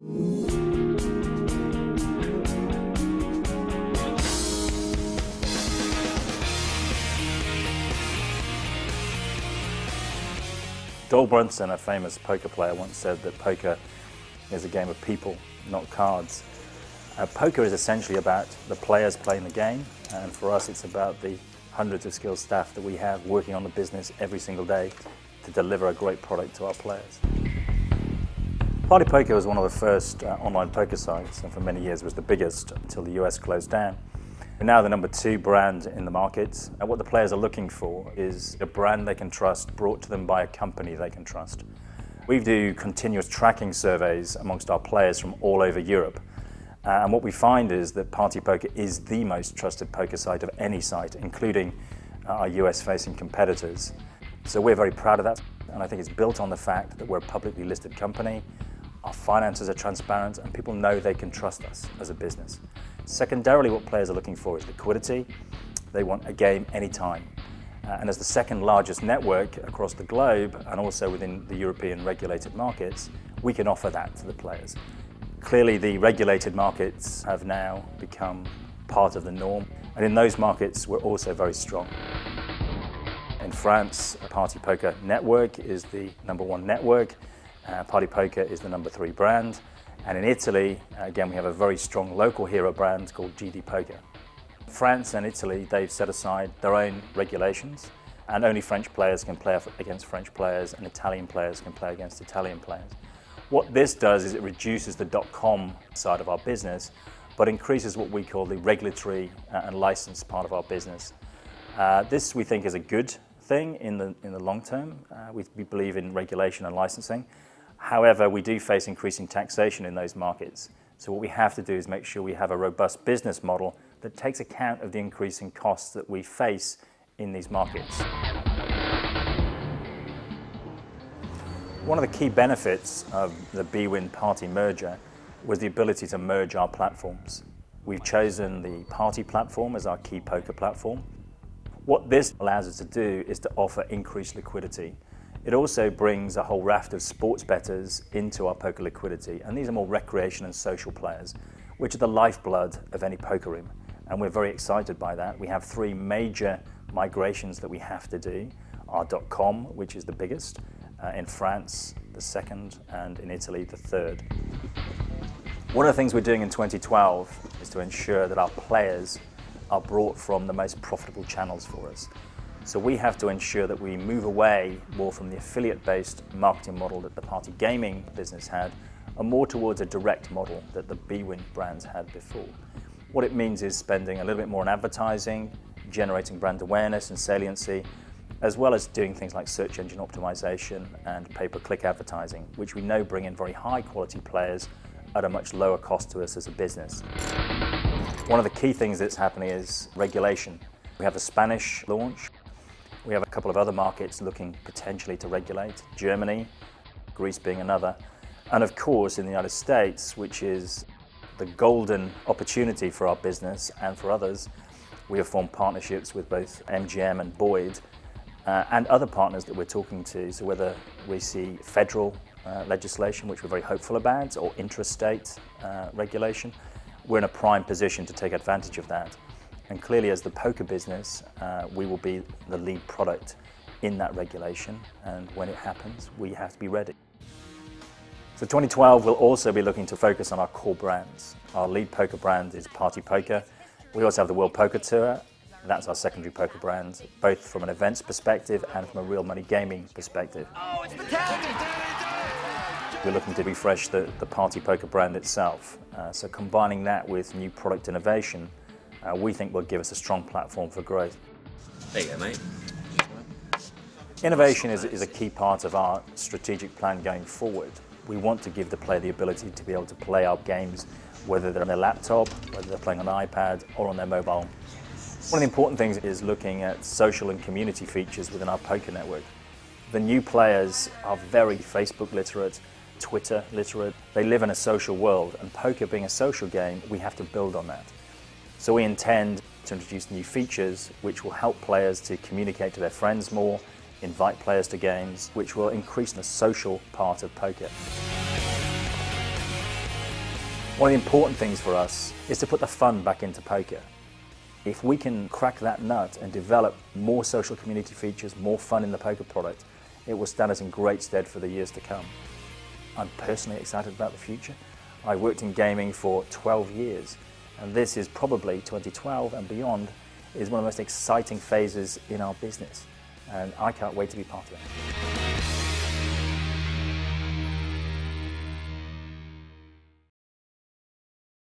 Doyle Brunson, a famous poker player, once said that poker is a game of people, not cards. Poker is essentially about the players playing the game, and for us it's about the hundreds of skilled staff that we have working on the business every single day to deliver a great product to our players. Party Poker was one of the first online poker sites, and for many years was the biggest until the US closed down. We're now the #2 brand in the market, and what the players are looking for is a brand they can trust, brought to them by a company they can trust. We do continuous tracking surveys amongst our players from all over Europe, and what we find is that Party Poker is the most trusted poker site of any site, including our US-facing competitors. So we're very proud of that, and I think it's built on the fact that we're a publicly listed company, our finances are transparent, and people know they can trust us as a business. Secondarily, what players are looking for is liquidity. They want a game anytime. And as the second largest network across the globe, and also within the European regulated markets, we can offer that to the players. Clearly, the regulated markets have now become part of the norm, and in those markets, we're also very strong. In France, Party Poker Network is the #1 network. Party Poker is the #3 brand. And in Italy, again, we have a very strong local hero brand called GD Poker. France and Italy, they've set aside their own regulations, and only French players can play against French players, and Italian players can play against Italian players. What this does is it reduces the .com side of our business, but increases what we call the regulatory and license part of our business. This, we think, is a good thing in the long term. We believe in regulation and licensing. However, we do face increasing taxation in those markets. So what we have to do is make sure we have a robust business model that takes account of the increasing costs that we face in these markets. One of the key benefits of the bwin.party merger was the ability to merge our platforms. We've chosen the Party platform as our key poker platform. What this allows us to do is to offer increased liquidity. It also brings a whole raft of sports bettors into our poker liquidity, and these are more recreation and social players, which are the lifeblood of any poker room, and we're very excited by that. We have 3 major migrations that we have to do. Our .com, which is the biggest, in France, the second, and in Italy, the third. One of the things we're doing in 2012 is to ensure that our players are brought from the most profitable channels for us. So we have to ensure that we move away more from the affiliate-based marketing model that the Party Gaming business had, and more towards a direct model that the bwin brands had before. What it means is spending a little bit more on advertising, generating brand awareness and saliency, as well as doing things like search engine optimization and pay-per-click advertising, which we know bring in very high-quality players at a much lower cost to us as a business. One of the key things that's happening is regulation. We have a Spanish launch. We have a couple of other markets looking potentially to regulate, Germany, Greece being another, and of course in the United States, which is the golden opportunity for our business and for others. We have formed partnerships with both MGM and Boyd, and other partners that we're talking to, so whether we see federal legislation, which we're very hopeful about, or intrastate regulation, we're in a prime position to take advantage of that. And clearly, as the poker business, we will be the lead product in that regulation, and when it happens, we have to be ready. So 2012, we'll also be looking to focus on our core brands. Our lead poker brand is Party Poker. We also have the World Poker Tour. That's our secondary poker brand, both from an events perspective and from a real money gaming perspective. Oh, it's the We're looking to refresh the Party Poker brand itself. So combining that with new product innovation, we think will give us a strong platform for growth. There you go, mate. Innovation is a key part of our strategic plan going forward. We want to give the player the ability to be able to play our games, whether they're on their laptop, whether they're playing on an iPad, or on their mobile. One of the important things is looking at social and community features within our poker network. The new players are very Facebook literate, Twitter literate. They live in a social world, and poker being a social game, we have to build on that. So we intend to introduce new features which will help players to communicate to their friends more, invite players to games, which will increase the social part of poker. One of the important things for us is to put the fun back into poker. If we can crack that nut and develop more social community features, more fun in the poker product, it will stand us in great stead for the years to come. I'm personally excited about the future. I worked in gaming for 12 years, and this is probably 2012 and beyond is one of the most exciting phases in our business, and I can't wait to be part of it.